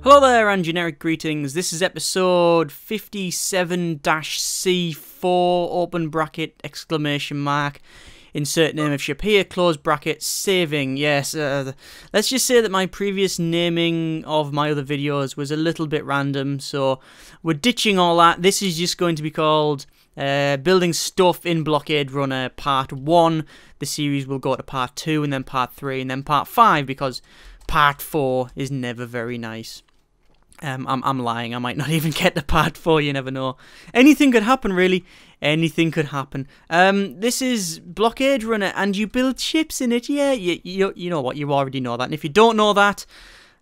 Hello there and generic greetings. This is episode 57-C4 open bracket exclamation mark insert name of ship here close bracket saving. Yes, let's just say that my previous naming of my other videos was a little bit random, so we're ditching all that. This is just going to be called building stuff in Blockade Runner part 1. The series will go to part 2 and then part 3 and then part 5 because part 4 is never very nice. I'm lying. I might not even get to part 4. You never know. Anything could happen, really. Anything could happen. This is Blockade Runner, and you build ships in it. Yeah, you know what? You already know that. And if you don't know that,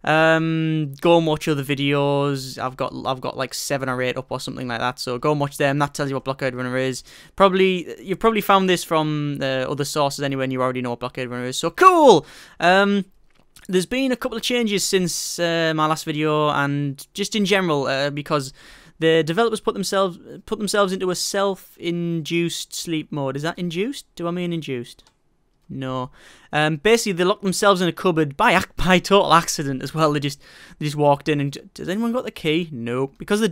go and watch other videos. I've got like 7 or 8 up or something like that. So go and watch them. That tells you what Blockade Runner is. You've probably found this from other sources anyway, and you already know what Blockade Runner is. So cool. There's been a couple of changes since my last video, and just in general, because the developers put themselves into a self-induced sleep mode. Is that induced? Do I mean induced? No. Basically, they locked themselves in a cupboard by total accident as well. They just walked in and has anyone got the key? No. Because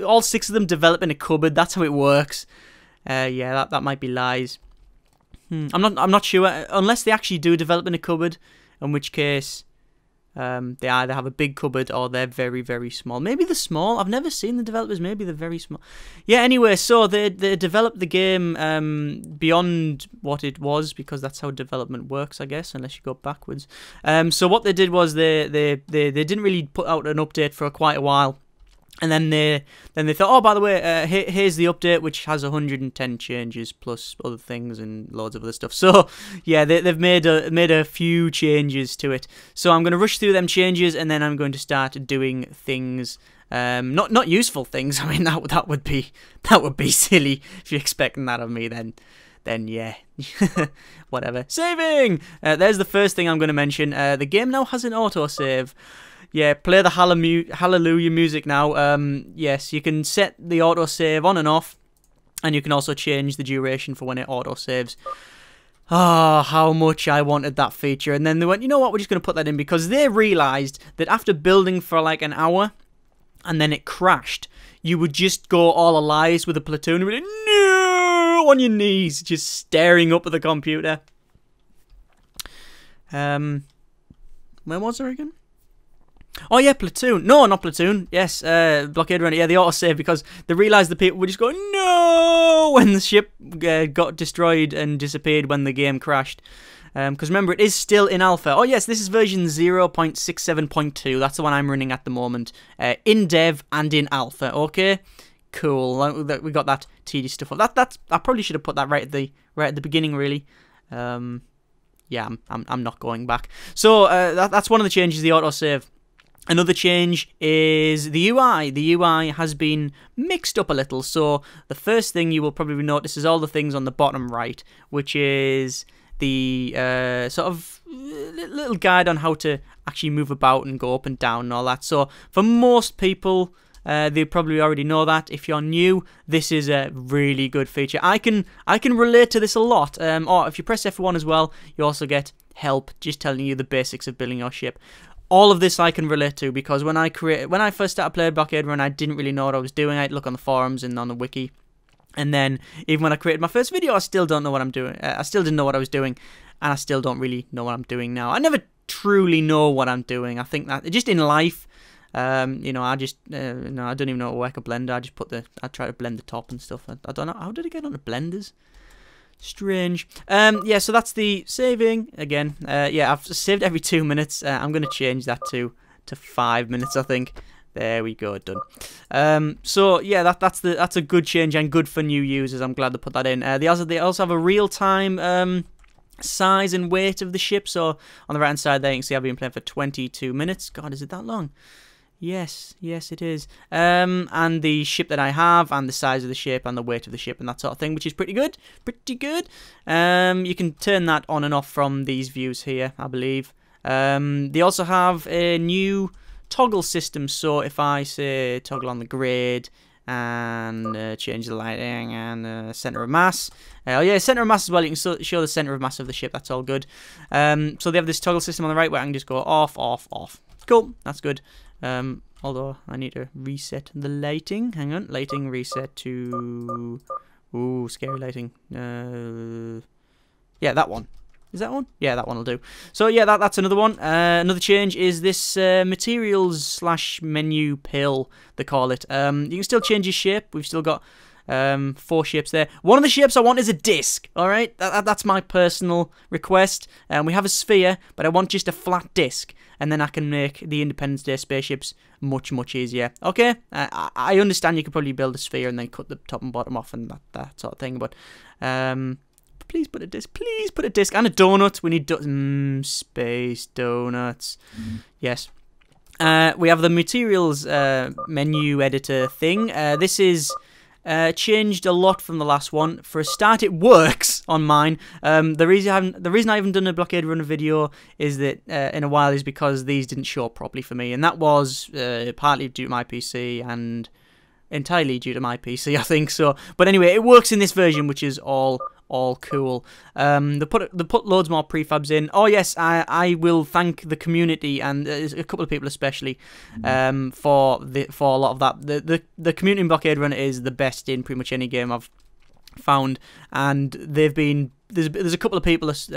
all 6 of them develop in a cupboard. That's how it works. Yeah, that might be lies. I'm not sure unless they actually do develop in a cupboard. In which case, they either have a big cupboard or they're very, very small. Maybe they're small. I've never seen the developers. Maybe they're very small. Yeah, anyway, so they developed the game beyond what it was, because that's how development works, I guess, unless you go backwards. So what they did was they didn't really put out an update for quite a while. And then they thought, oh, by the way, here's the update, which has 110 changes plus other things and loads of other stuff. So yeah, they've made a few changes to it. So I'm going to rush through them changes, and then I'm going to start doing things, not useful things. I mean, that would be silly if you're expecting that of me. Then yeah, whatever. Saving. There's the first thing I'm going to mention. The game now has an autosave. Yeah, play the Hallelujah music now. Yes, you can set the autosave on and off, and you can also change the duration for when it autosaves. Ah, how much I wanted that feature. And then they went, you know what, we're just going to put that in, because they realised that after building for like an hour, and then it crashed, you would just go all alive with a platoon and be like, no, on your knees, just staring up at the computer. Where was there again? Oh yeah, Platoon. No, not Platoon. Yes, Blockade Runner. Yeah, the autosave, because they realised the people would just go, no, when the ship got destroyed and disappeared when the game crashed. Because remember, it is still in alpha. Oh yes, this is version 0.67.2. That's the one I'm running at the moment. In dev and in alpha. Okay, cool. We got that tedious stuff. I probably should have put that right at the beginning, really. Yeah, I'm not going back. So that's one of the changes, the autosave. Another change is the UI. The UI has been mixed up a little. So the first thing you will probably notice is all the things on the bottom right, which is the sort of little guide on how to actually move about and go up and down and all that. So for most people, they probably already know that. If you're new, this is a really good feature. I can relate to this a lot. Or if you press F1 as well, you also get help, just telling you the basics of building your ship. All of this I can relate to, because when I first started playing Blockade Runner, I didn't really know what I was doing. I'd look on the forums and on the wiki, and then even when I created my first video, I still don't know what I'm doing. I still didn't know what I was doing, and I still don't really know what I'm doing now. I never truly know what I'm doing. I think that just in life, you know, I just no, I don't even know how to work a blender. I try to blend the top and stuff. I don't know, how did I get onto blenders? Strange. Yeah, so that's the saving again. Yeah, I've saved every 2 minutes. I'm going to change that to 5 minutes, I think. There we go, done. So yeah, that's a good change and good for new users. I'm glad to put that in. They also have a real-time size and weight of the ship. So on the right hand side there, you can see I've been playing for 22 minutes. God, is it that long? Yes, it is. And the ship that I have, and the size of the ship, and the weight of the ship, and that sort of thing, which is pretty good. Pretty good. You can turn that on and off from these views here, I believe. They also have a new toggle system. So if I say toggle on the grade and change the lighting and center of mass. Oh yeah, center of mass as well. You can show the center of mass of the ship. That's all good. So they have this toggle system on the right where I can just go off, off, off. Cool, that's good. Although I need to reset the lighting. Hang on, lighting reset to... Ooh, scary lighting. Yeah, that one. Is that one? Yeah, that one will do. So yeah, that's another one. Another change is this materials / menu pill, they call it. You can still change your shape. We've still got 4 shapes there. One of the shapes I want is a disc. All right, that's my personal request. We have a sphere, but I want just a flat disc, and then I can make the Independence Day spaceships much easier. Okay, I understand you could probably build a sphere and then cut the top and bottom off and that sort of thing, but please put a disc. Please put a disc and a donut. We need space donuts. Yes. We have the materials menu editor thing. This is changed a lot from the last one. For a start, it works on mine. The reason I haven't done a Blockade Runner video is that in a while is because these didn't show up properly for me, and that was partly due to my PC and entirely due to my PC, I think so. But anyway, it works in this version, which is all cool. They put loads more prefabs in. Oh yes, I will thank the community and a couple of people especially for a lot of that. The community in Blockade Runner is the best in pretty much any game I've found, and they've been there's a couple of people as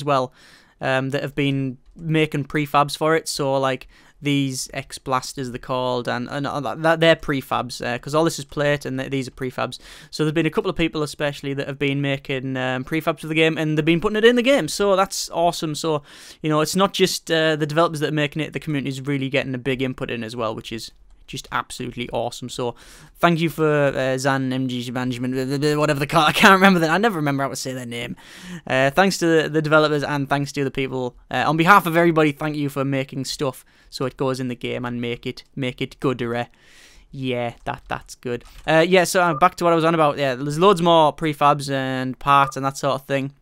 well that have been making prefabs for it. So like these X blasters they're called, and they're prefabs because all this is plate and these are prefabs. So there's been a couple of people especially that have been making prefabs for the game, and they've been putting it in the game. So that's awesome. So you know, it's not just the developers that are making it; the community is really getting a big input in as well, which is just absolutely awesome. So thank you for ZanMgt management, whatever the call. I can't remember that. I never remember how to say their name. Thanks to the developers and thanks to the people on behalf of everybody. Thank you for making stuff so it goes in the game and make it gooder. Yeah, that's good. Yeah, so back to what I was on about. Yeah, there's loads more prefabs and parts and that sort of thing.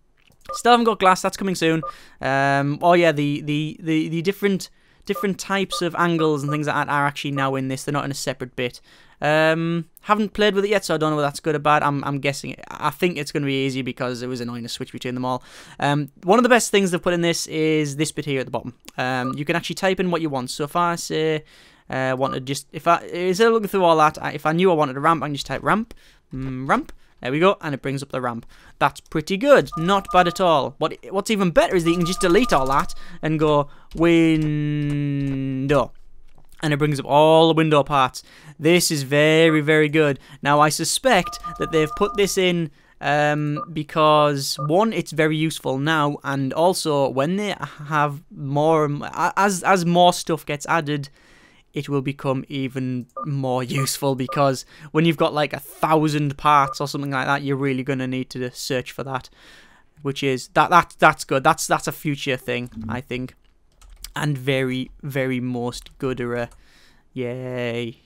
Still haven't got glass. That's coming soon. Oh yeah, the different types of angles and things like that are actually now in this. They're not in a separate bit. Haven't played with it yet, so I don't know whether that's good or bad. I'm guessing. I think it's going to be easy because it was annoying to switch between them all. One of the best things they've put in this is this bit here at the bottom. You can actually type in what you want. So if I say wanted just instead of looking through all that, if I knew I wanted a ramp, I can just type ramp, ramp. There we go, and it brings up the ramp. That's pretty good. Not bad at all. What's even better is that you can just delete all that and go window. And it brings up all the window parts. This is very good. Now, I suspect that they've put this in because, one, it's very useful now, and also when they have more, as more stuff gets added, it will become even more useful, because when you've got like 1,000 parts or something like that, you're really going to need to search for that, which is that's good. That's a future thing, I think, and very most gooder. Yay.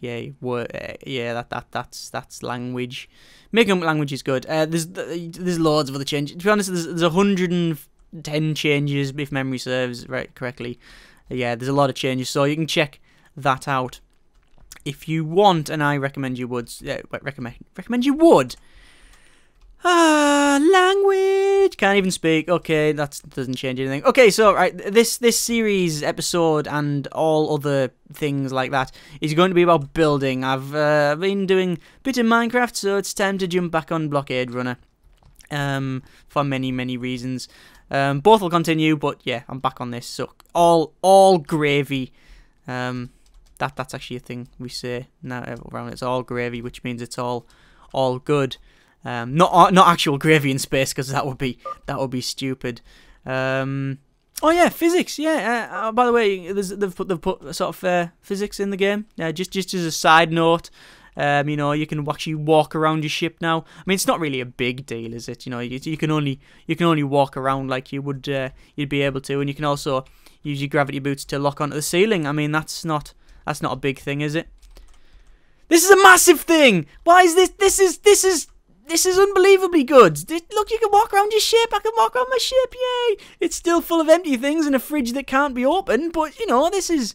Yeah, that's language. Making language is good. There's loads of other changes. To be honest, there's 110 changes if memory serves correctly. Yeah, there's a lot of changes, so you can check that out if you want, and I recommend you would. Recommend you would. Language, can't even speak. Okay, that doesn't change anything. Okay, so right, this series episode and all other things like that is going to be about building. I've been doing a bit of Minecraft, so it's time to jump back on Blockade Runner. For many reasons. Both will continue, but yeah, I'm back on this. So all gravy. That's actually a thing we say now around. It's all gravy, which means it's all good. Not actual gravy in space, because that would be stupid. Oh yeah, physics. Yeah. By the way, they've put sort of physics in the game. Just as a side note, you know, you can actually walk around your ship now. I mean, it's not really a big deal, is it? You know, you can only walk around like you would you'd be able to, and you can also use your gravity boots to lock onto the ceiling. I mean, that's not a big thing, is it? This is a massive thing. Why is this? This is unbelievably good. Look, you can walk around your ship. I can walk around my ship. Yay! It's still full of empty things and a fridge that can't be opened, but you know, this is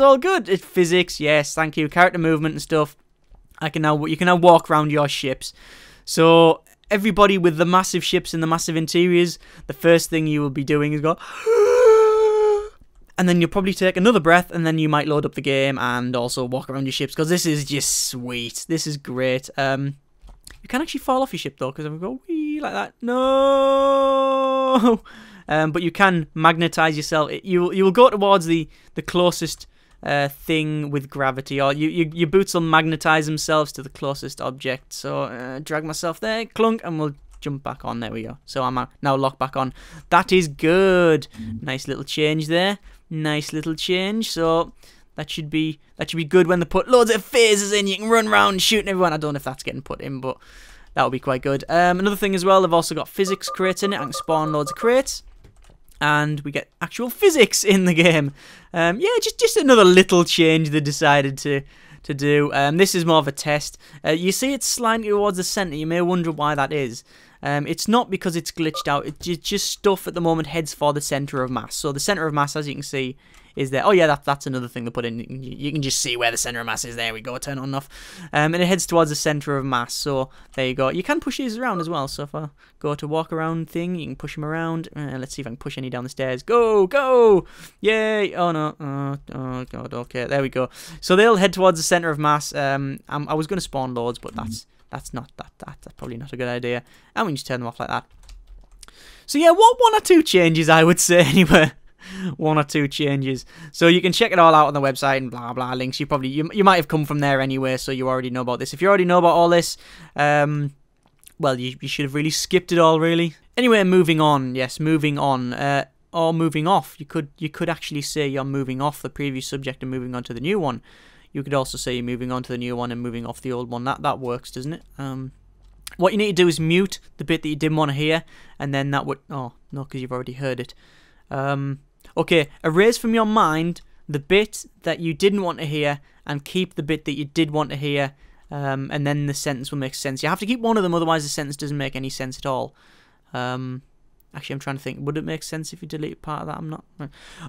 all good. It's physics, yes, thank you. Character movement and stuff. You can now walk around your ships. So everybody with the massive ships and the massive interiors, the first thing you will be doing is go, and then you'll probably take another breath, and then you might load up the game and also walk around your ships, because this is just sweet. This is great. You can actually fall off your ship though, because I'm going to go wee like that. No. But you can magnetize yourself. You will go towards the closest thing with gravity, or your boots will magnetize themselves to the closest object. So drag myself there, clunk, and we'll jump back on. There we go. So I'm now locked back on. That is good. Nice little change there. Nice little change. So that should be good when they put loads of phases in. You can run around shooting everyone. I don't know if that's getting put in, but that would be quite good. Another thing as well, they've also got physics crates in it. I can spawn loads of crates, and we get actual physics in the game. Yeah, just another little change they decided to do. This is more of a test. You see it's sliding towards the center. You may wonder why that is. It's not because it's glitched out. It's just stuff at the moment heads for the center of mass. So the center of mass, as you can see, is there. Oh yeah, that's another thing they put in. You can just see where the center of mass is. There we go. Turn on and off. And it heads towards the center of mass. So there you go. You can push these around as well. So if I go to walk around thing, you can push them around. Let's see if I can push any down the stairs. Go, go! Yay! Oh no! Oh god. Okay, there we go. So they'll head towards the center of mass. I was going to spawn loads, but that's probably not a good idea. And we can just turn them off like that. So yeah, one or two changes, I would say, anyway. One or two changes. So you can check it all out on the website and blah blah links. You might have come from there anyway, so you already know about this. If you already know about all this, well, you should have really skipped it all, really. Anyway, moving on. Yes, moving on. Or moving off. You could actually say you're moving off the previous subject and moving on to the new one. You could also say you're moving on to the new one and moving off the old one. That works, doesn't it? What you need to do is mute the bit that you didn't want to hear, and then that would... Oh, no, because you've already heard it. Okay, erase from your mind the bit that you didn't want to hear, and keep the bit that you did want to hear, and then the sentence will make sense. You have to keep one of them, otherwise the sentence doesn't make any sense at all. Actually, I'm trying to think. Would it make sense if you delete part of that? I'm not...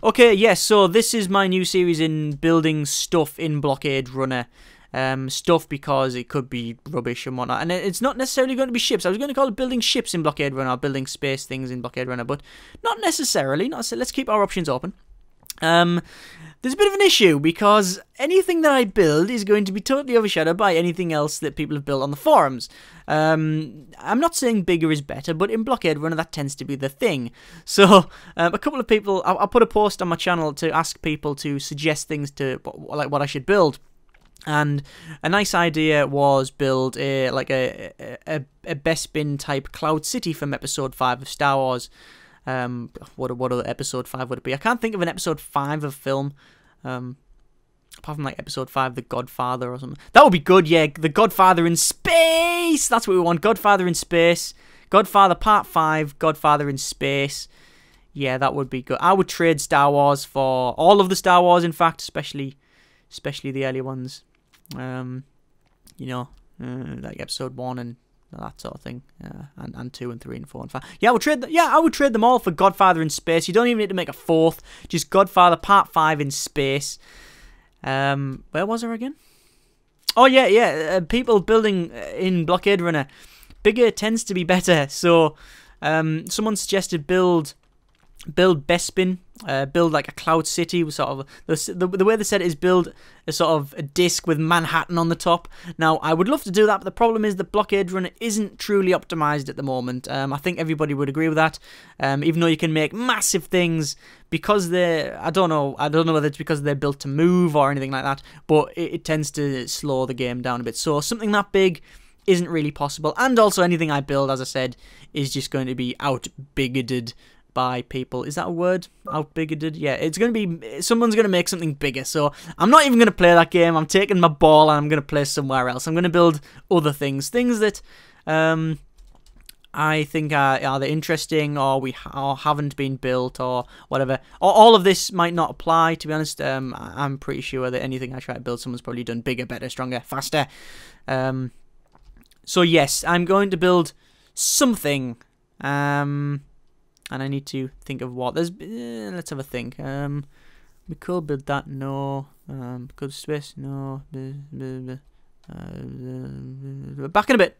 Okay, yes, so this is my new series in building stuff in Blockade Runner. Stuff because it could be rubbish and whatnot. And it's not necessarily going to be ships. I was going to call it building ships in Blockade Runner, or building space things in Blockade Runner, but not necessarily. Let's keep our options open. There's a bit of an issue, because anything that I build is going to be totally overshadowed by anything else that people have built on the forums. I'm not saying bigger is better, but in Blockade Runner that tends to be the thing. So a couple of people, I'll put a post on my channel to ask people to suggest things to, like, what I should build. And a nice idea was build a Bespin type cloud city from episode 5 of Star Wars. What other episode 5 would it be? I can't think of an episode 5 of film. Apart from like episode 5, The Godfather or something. That would be good, yeah. The Godfather in space! That's what we want. Godfather in space. Godfather Part 5, Godfather in space. Yeah, that would be good. I would trade Star Wars for all of the Star Wars, in fact, especially the earlier ones. You know, like episode 1 and that sort of thing, and 2 and 3 and 4 and 5. Yeah, I would trade them all for Godfather in space. You don't even need to make a 4th. Just Godfather Part 5 in space. Where was I again? Oh yeah. People building in Blockade Runner, bigger tends to be better. So, someone suggested build Bespin, build like a cloud city with sort of the way they said it is build a sort of a disc with Manhattan on the top. Now I would love to do that, but the problem is that Blockade Runner isn't truly optimized at the moment. I think everybody would agree with that. Even though you can make massive things, because they're I don't know whether it's because they're built to move or anything like that, but it tends to slow the game down a bit. So something that big isn't really possible, and also anything I build, as I said, is just going to be outbigoted by people. Is that a word? Outbigoted? Yeah, it's going to be... Someone's going to make something bigger, so I'm not even going to play that game. I'm taking my ball and I'm going to play somewhere else. I'm going to build other things. Things that I think are either interesting or haven't been built or whatever. All of this might not apply, to be honest. I'm pretty sure that anything I try to build, someone's probably done bigger, better, stronger, faster. So yes, I'm going to build something. And I need to think of what. Let's have a think. We could build that. No. Could space. No. Back in a bit.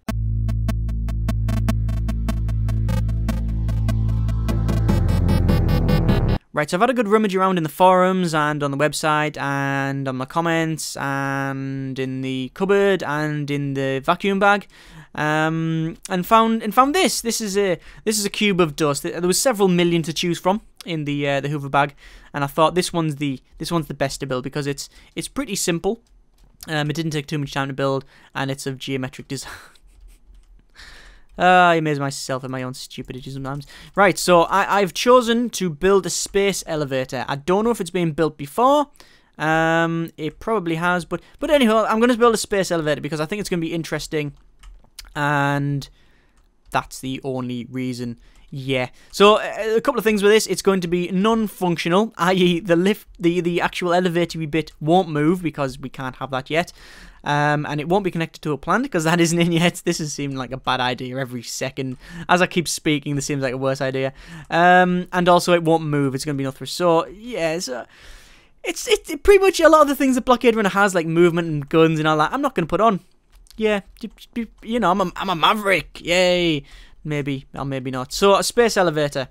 Right, so I've had a good rummage around in the forums and on the website and on my comments and in the cupboard and in the vacuum bag, and found this. This is a cube of dust. There was several million to choose from in the Hoover bag, and I thought this one's the best to build because it's pretty simple. It didn't take too much time to build, and it's of geometric design. I amaze myself at my own stupidity sometimes. Right, so I've chosen to build a space elevator. I don't know if it's been built before. It probably has, but anyhow, I'm going to build a space elevator because I think it's going to be interesting, and that's the only reason. Yeah. So a couple of things with this. It's going to be non-functional, i.e. the lift, the actual elevatory bit won't move because we can't have that yet. And it won't be connected to a plant because that isn't in yet. This has seemed like a bad idea every second. As I keep speaking, this seems like a worse idea. And also it won't move. It's going to be nothing. So, yeah, it's pretty much a lot of the things that Blockade Runner has, like movement and guns and all that, I'm not going to put on. Yeah, you know, I'm a maverick. Yay. Maybe, or maybe not. So, a space elevator.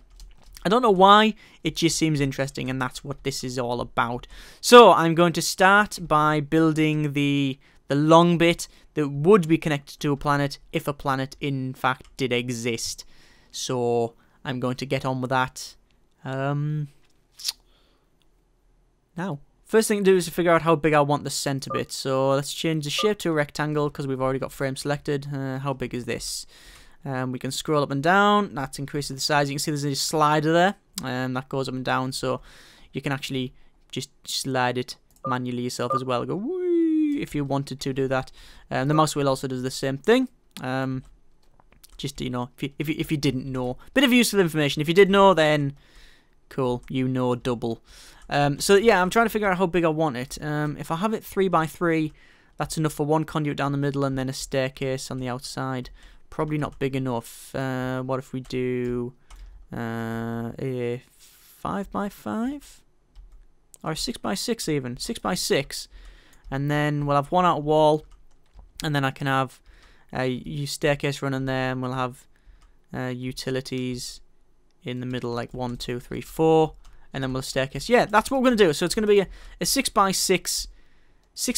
I don't know why, it just seems interesting, and that's what this is all about. So, I'm going to start by building the long bit that would be connected to a planet if a planet in fact did exist. So I'm going to get on with that now. First thing to do is to figure out how big I want the center bit. So let's change the shape to a rectangle because we've already got frame selected. How big is this? We can scroll up and down. That increases the size. You can see there's a slider there, and that goes up and down, so you can actually just slide it manually yourself as well. Go whee if you wanted to do that. The mouse wheel also does the same thing. Just, you know, if you didn't know, bit of useful information. If you did know, then cool, you know double. So yeah, I'm trying to figure out how big I want it. If I have it 3 by 3, that's enough for one conduit down the middle and then a staircase on the outside. Probably not big enough. What if we do a 5 by 5? Or a 6 by 6 even. 6 by 6. And then we'll have one outer wall. And then I can have a staircase running there. And we'll have utilities in the middle, like 1, 2, 3, 4. And then we'll have a staircase. Yeah, that's what we're going to do. So it's going to be a 6 by 6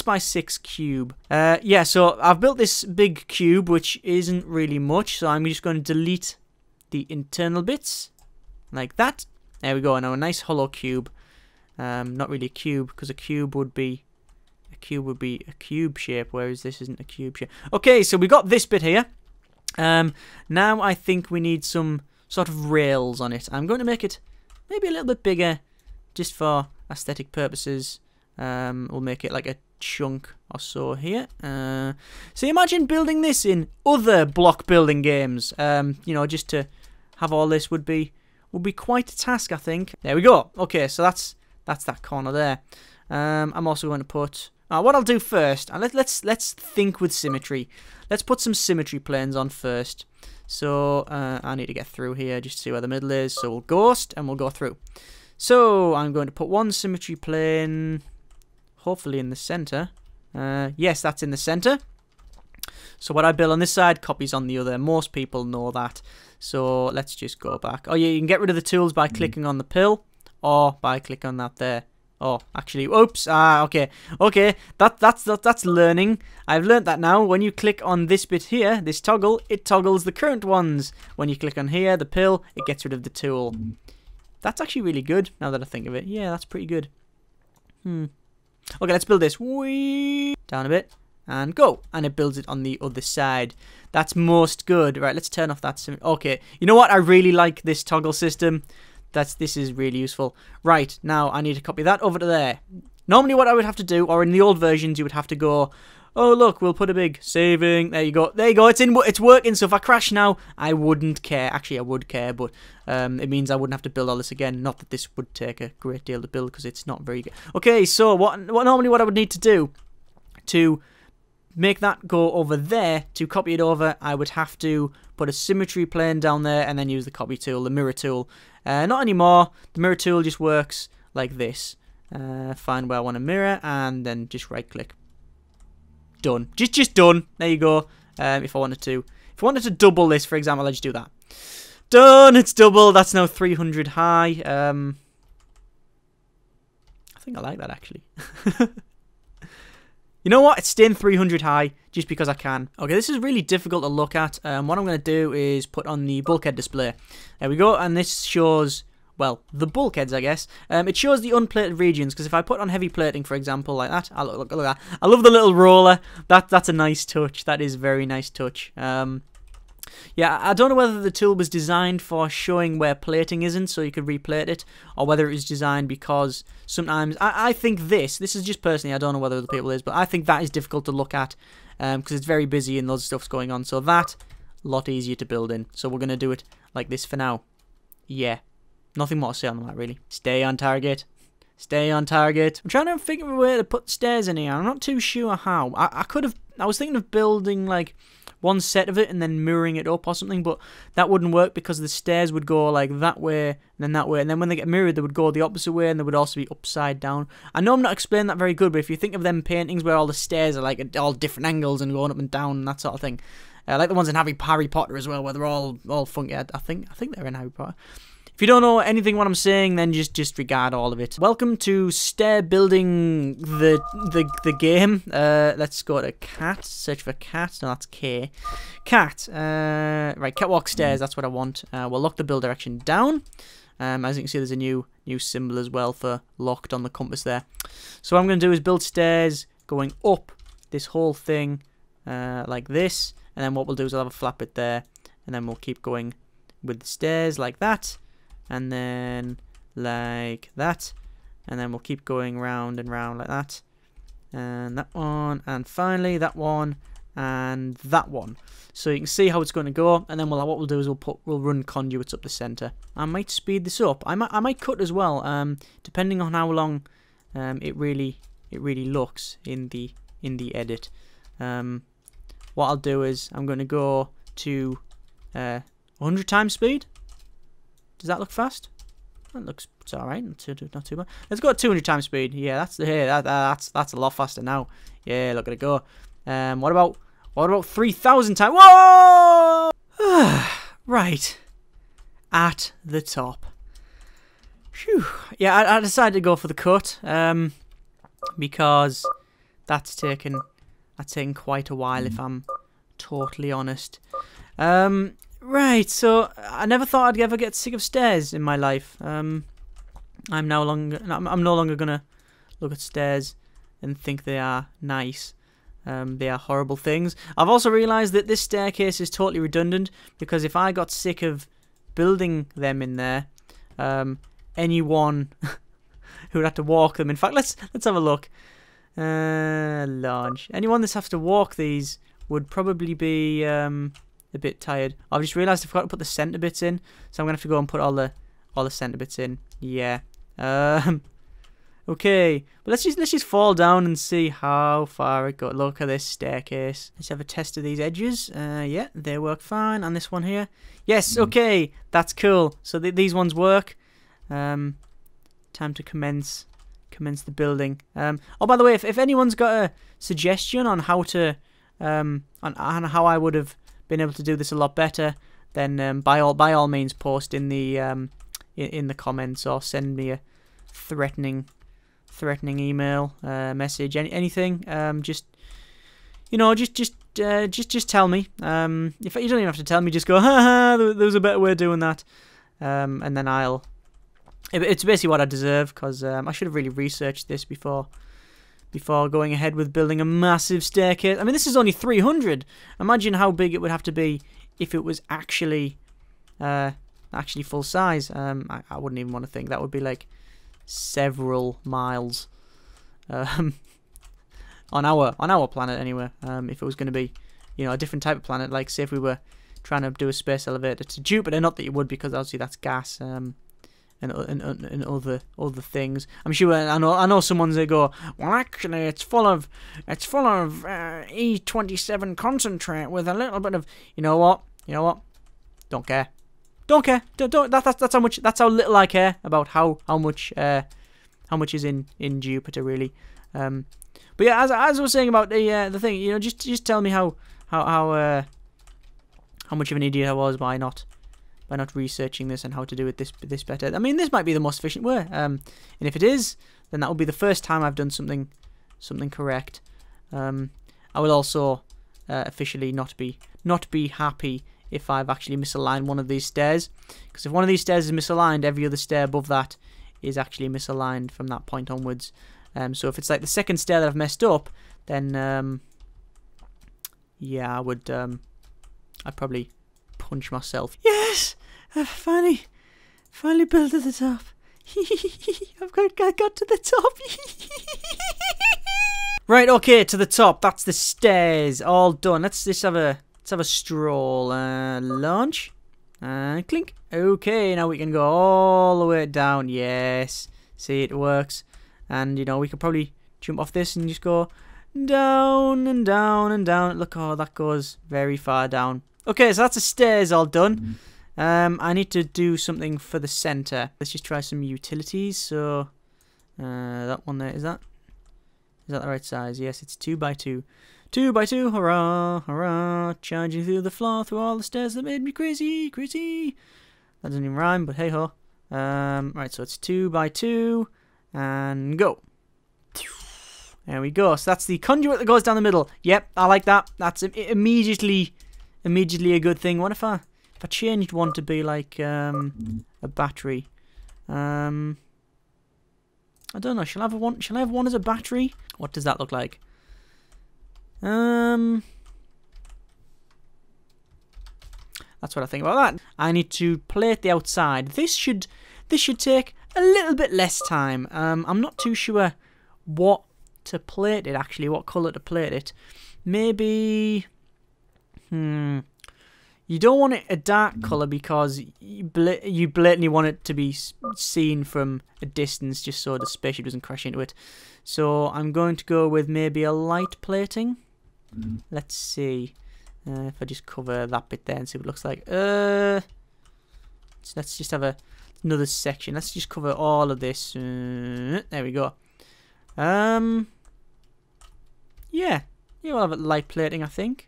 by 6 cube. Yeah, so I've built this big cube, which isn't really much. So I'm just going to delete the internal bits. Like that. There we go. Now a nice hollow cube. Not really a cube, because a cube would be a cube shape, whereas this isn't a cube shape. Okay, so we got this bit here. Now I think we need some sort of rails on it. I'm going to make it maybe a little bit bigger, just for aesthetic purposes. We'll make it like a chunk or so here. So imagine building this in other block building games. You know, just to have all this would be quite a task, I think. There we go. Okay, so that's that corner there. I'm also going to put what I'll do first, and let's think with symmetry. Let's put some symmetry planes on first. So I need to get through here just to see where the middle is. So we'll ghost and we'll go through. So I'm going to put one symmetry plane, hopefully in the center. Yes, that's in the center. So what I build on this side copies on the other. Most people know that. So let's just go back. Oh yeah, you can get rid of the tools by clicking on the pill or by clicking on that there. Oh, actually, oops. Okay. That's learning. I've learned that now. When you click on this bit here, this toggle, it toggles the current ones. When you click on here, the pill, it gets rid of the tool. That's actually really good, now that I think of it. Yeah, that's pretty good. Okay, let's build this. Whee! Down a bit. And go. And it builds it on the other side. That's most good. Right, let's turn off that. Okay, you know what? I really like this toggle system. This is really useful. Right, now I need to copy that over to there. Normally what I would have to do, or in the old versions, you would have to go, oh look, we'll put a big saving. There you go. There you go. It's working. So if I crash now, I wouldn't care. Actually, I would care, but it means I wouldn't have to build all this again. Not that this would take a great deal to build because it's not very good. Okay, so what I would need to do to make that go over there, to copy it over, I would have to put a symmetry plane down there and then use the copy tool, the mirror tool. Not anymore. The mirror tool just works like this. Find where I want to mirror and then just right click. Done. Just done. There you go. If I wanted to double this, for example, I just do that. Done. It's double. That's now 300 high. think I like that, actually. You know what? It's staying 300 high just because I can. Okay, this is really difficult to look at. What I'm going to do is put on the bulkhead display. There we go, and this shows, well, the bulkheads, I guess. It shows the unplated regions, because if I put on heavy plating, for example, like that, look at that. I love the little roller. That's a nice touch. That is a very nice touch. Yeah, I don't know whether the tool was designed for showing where plating isn't so you could replate it, or whether it was designed because sometimes, I think this is just personally, I don't know whether other people is, but I think that is difficult to look at because it's very busy and loads of stuff's going on, so that, a lot easier to build in. So we're going to do it like this for now. Yeah, nothing more to say on that really. Stay on target. Stay on target. I'm trying to figure a way to put stairs in here. I'm not too sure how. I was thinking of building like one set of it and then mirroring it up or something, but that wouldn't work because the stairs would go like that way and then that way, and then when they get mirrored they would go the opposite way and they would also be upside down. I know I'm not explaining that very good, but if you think of them paintings where all the stairs are like at all different angles and going up and down and that sort of thing, like the ones in Harry Potter as well, where they're all funky. I think they're in Harry Potter. If you don't know anything what I'm saying, then just disregard all of it. Welcome to stair building the game. Let's go to cat. Search for cat. No, that's K. Cat. Right, catwalk stairs. That's what I want. We'll lock the build direction down. As you can see, there's a new symbol as well for locked on the compass there. So what I'm going to do is build stairs going up this whole thing like this. And then what we'll do is I'll have a flap bit there. And then we'll keep going with the stairs like that. And then like that, and then we'll keep going round and round like that, and that one, and finally that one and that one. So you can see how it's going to go, and then what we'll do is we'll run conduits up the center. I might speed this up. I might cut as well, depending on how long it really looks in the edit. What I'll do is I'm going to go to 100 times speed. Does that look fast? It's alright, not too bad. Let's go at 200 times speed. Yeah, that's a lot faster now. Yeah, look at it go. What about 3,000 times? Whoa! Right, at the top. Phew. Yeah, I decided to go for the cut because that's taken quite a while, if I'm totally honest. Right, so I never thought I'd ever get sick of stairs in my life. I'm no longer gonna look at stairs and think they are nice. They are horrible things. I've also realised that this staircase is totally redundant, because if I got sick of building them in there, anyone who would have to walk them. In fact, let's have a look. Launch. Anyone that has to walk these would probably be a bit tired. I've just realised I forgot to put the centre bits in, so I'm gonna have to go and put all the centre bits in. Yeah. Okay, but let's just fall down and see how far it goes. Look at this staircase. Let's have a test of these edges. Yeah, they work fine. And this one here. Yes. Okay, that's cool. So these ones work. Time to commence the building. Oh, by the way, if anyone's got a suggestion on how to on how I would have been able to do this a lot better, then by all means post in the comments, or send me a threatening email, message, anything. Just tell me. If you don't even have to tell me, just go, ha, there was a better way of doing that, and then it's basically what I deserve, because I should have really researched this before going ahead with building a massive staircase. I mean, this is only 300. Imagine how big it would have to be if it was actually full size. I wouldn't even want to think. That would be like several miles on our planet anyway. If it was going to be, a different type of planet, like say if we were trying to do a space elevator to Jupiter, not that you would, because obviously that's gas. And other things. I'm sure I know someone's gonna go, well, actually it's full of E27 concentrate with a little bit of, you know what? Don't care. Don't that's how little I care about how much is in Jupiter really. But yeah, as I was saying about the thing, just tell me how much of an idiot I was by not researching this and how to do it this better. I mean, this might be the most efficient way. And if it is, then that will be the first time I've done something correct. I will also officially not be happy if I've actually misaligned one of these stairs, because if one of these stairs is misaligned, every other stair above that is actually misaligned from that point onwards. So if it's like the second stair that I've messed up, then yeah, I'd probably punch myself. Yes, I've finally built to the top. I got to the top. Right, okay, to the top. That's the stairs, all done. Let's just have a stroll. Launch. Clink. Okay, now we can go all the way down. Yes, see, it works. And you know, we could probably jump off this and just go down and down and down. Look, oh, that goes very far down. Okay, so that's the stairs all done. I need to do something for the center. Let's just try some utilities. So that one there, is that the right size? Yes, it's 2 by 2. 2 by 2, hurrah, hurrah, charging through the floor, through all the stairs that made me crazy, crazy. That doesn't even rhyme, but hey ho. Right, so it's 2 by 2, and go. There we go. So that's the conduit that goes down the middle. Yep, I like that. That's immediately a good thing. What if I changed one to be like a battery? I don't know. Shall I have one as a battery? What does that look like? That's what I think about that. I need to plate the outside. This should take a little bit less time. I'm not too sure what to plate it actually. What colour to plate it? Maybe. You don't want it a dark colour because you blatantly want it to be seen from a distance, just so the spaceship doesn't crash into it. So I'm going to go with maybe a light plating. Let's see if I just cover that bit there and see what it looks like. So let's just have another section. Let's just cover all of this. There we go. Yeah, we'll have a light plating. I think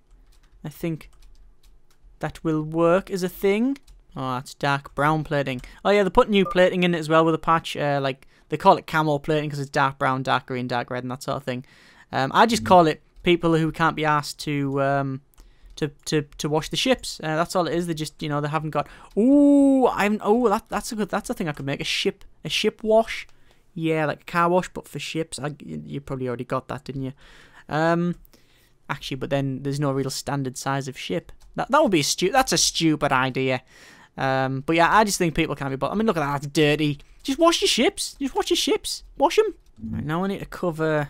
that will work as a thing. Oh, that's dark brown plating. Oh yeah, they put new plating in it as well with a patch. Like they call it camo plating because it's dark brown, dark green, dark red, and that sort of thing. I just call it people who can't be asked to wash the ships. That's all it is. They just, you know, they haven't got. That's a thing I could make, a ship wash. Yeah, like a car wash, but for ships. You probably already got that, didn't you? Actually, but then there's no real standard size of ship. That would be that's a stupid idea. But yeah, I just think people can't be bothered. I mean, look at that, it's dirty. Just wash your ships. Just wash your ships. Wash them. Right, now I need to cover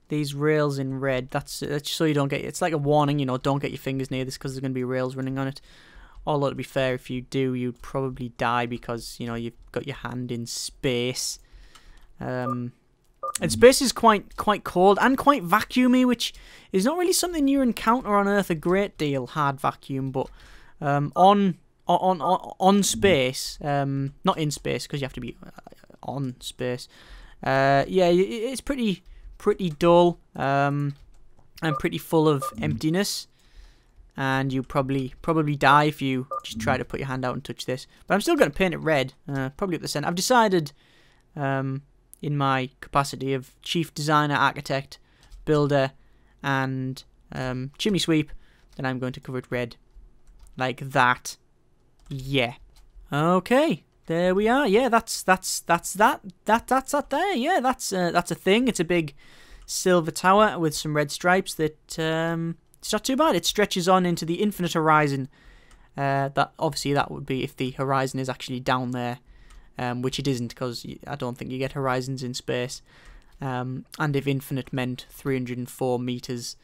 these rails in red. That's so you don't get. It's like a warning, you know, don't get your fingers near this because there's going to be rails running on it. Although to be fair, if you do, you'd probably die because you know you've got your hand in space. And space is quite cold and quite vacuumy, which is not really something you encounter on Earth a great deal. Hard vacuum, but on space, not in space because you have to be on space. Yeah, it's pretty dull and pretty full of emptiness, and you probably die if you just try to put your hand out and touch this. But I'm still going to paint it red, probably at the center. I've decided. In my capacity of chief designer, architect, builder, and chimney sweep, then I'm going to cover it red, like that. Yeah. Okay. There we are. Yeah, that's that there. Yeah, that's a thing. It's a big silver tower with some red stripes. That it's not too bad. It stretches on into the infinite horizon. That obviously that would be if the horizon is actually down there. Which it isn't, because I don't think you get horizons in space. And if infinite meant 304 meters,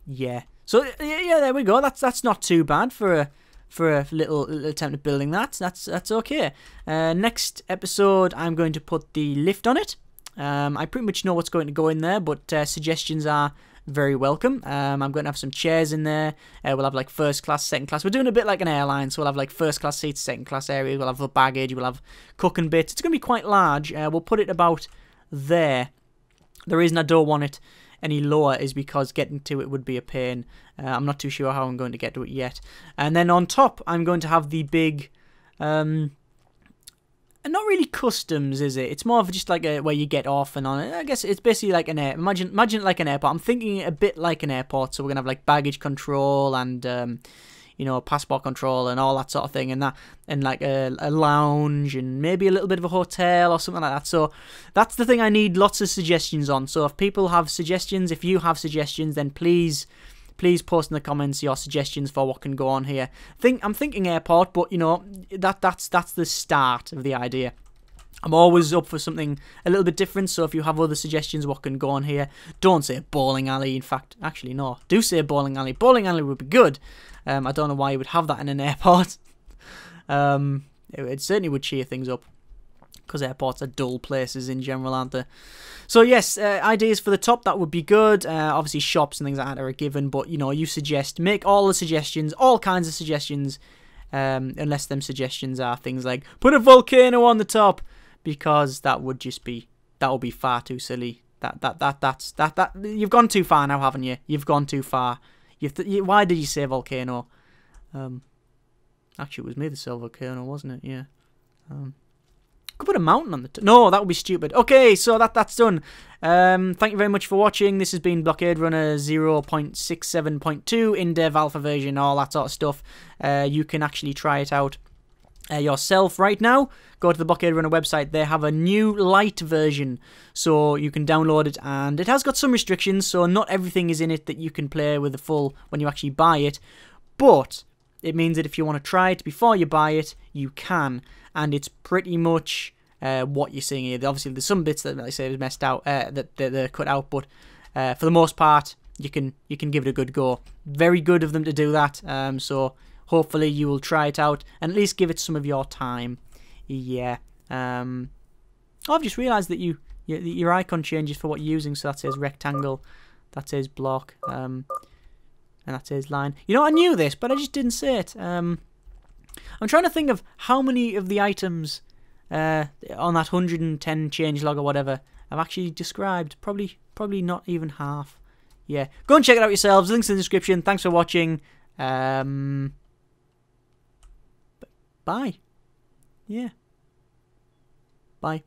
yeah. So yeah, there we go. That's not too bad for a little attempt at building that. That's okay. Next episode, I'm going to put the lift on it. I pretty much know what's going to go in there, but suggestions are very welcome. I'm going to have some chairs in there. We'll have like first class, second class. We're doing a bit like an airline, so we'll have like first class seats, second class areas. We'll have the baggage. We'll have cooking bits. It's going to be quite large. We'll put it about there. The reason I don't want it any lower is because getting to it would be a pain. I'm not too sure how I'm going to get to it yet. And then on top, I'm going to have the big, not really customs, is it? It's more of just like where you get off and on. I guess it's basically like an air. Imagine it like an airport. I'm thinking it a bit like an airport. So we're gonna have like baggage control and you know, passport control and all that sort of thing, and that, and like a lounge and maybe a little bit of a hotel or something like that. So that's the thing I need lots of suggestions on. So if people have suggestions, if you have suggestions, then please post in the comments your suggestions for what can go on here. I'm thinking airport, but you know, that's the start of the idea. I'm always up for something a little bit different, so if you have other suggestions what can go on here, don't say bowling alley. In fact, actually no, do say bowling alley. Bowling alley would be good. I don't know why you would have that in an airport. It certainly would cheer things up, because airports are dull places in general, aren't they? So yes, ideas for the top, that would be good. Obviously shops and things like that are a given, but you know, you suggest, make all the suggestions, all kinds of suggestions, unless them suggestions are things like put a volcano on the top, because that would be far too silly. That you've gone too far now, haven't you? You've gone too far. Why did you say volcano? Actually, it was me that said volcano, wasn't it? Yeah. Could put a mountain on the top. No, that would be stupid. Okay, so that's done. Thank you very much for watching. This has been Blockade Runner 0.67.2 in dev alpha version, all that sort of stuff. You can actually try it out yourself right now. Go to the Blockade Runner website. They have a new Lite version, so you can download it, and it has got some restrictions, so not everything is in it that you can play with the full when you actually buy it, but it means that if you want to try it before you buy it, you can, and it's pretty much what you're seeing here. Obviously there's some bits that, like I say, is messed out, that they're cut out, but for the most part you can give it a good go. Very good of them to do that. So hopefully you will try it out and at least give it some of your time. Yeah. Oh, I've just realised that your icon changes for what you're using. So that says rectangle, that says block, and that says line. You know, I knew this, but I just didn't say it. I'm trying to think of how many of the items on that 110 changelog or whatever I've actually described. Probably not even half. Yeah. Go and check it out yourselves. Links in the description. Thanks for watching. Bye. Yeah. Bye.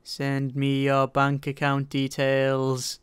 Send me your bank account details.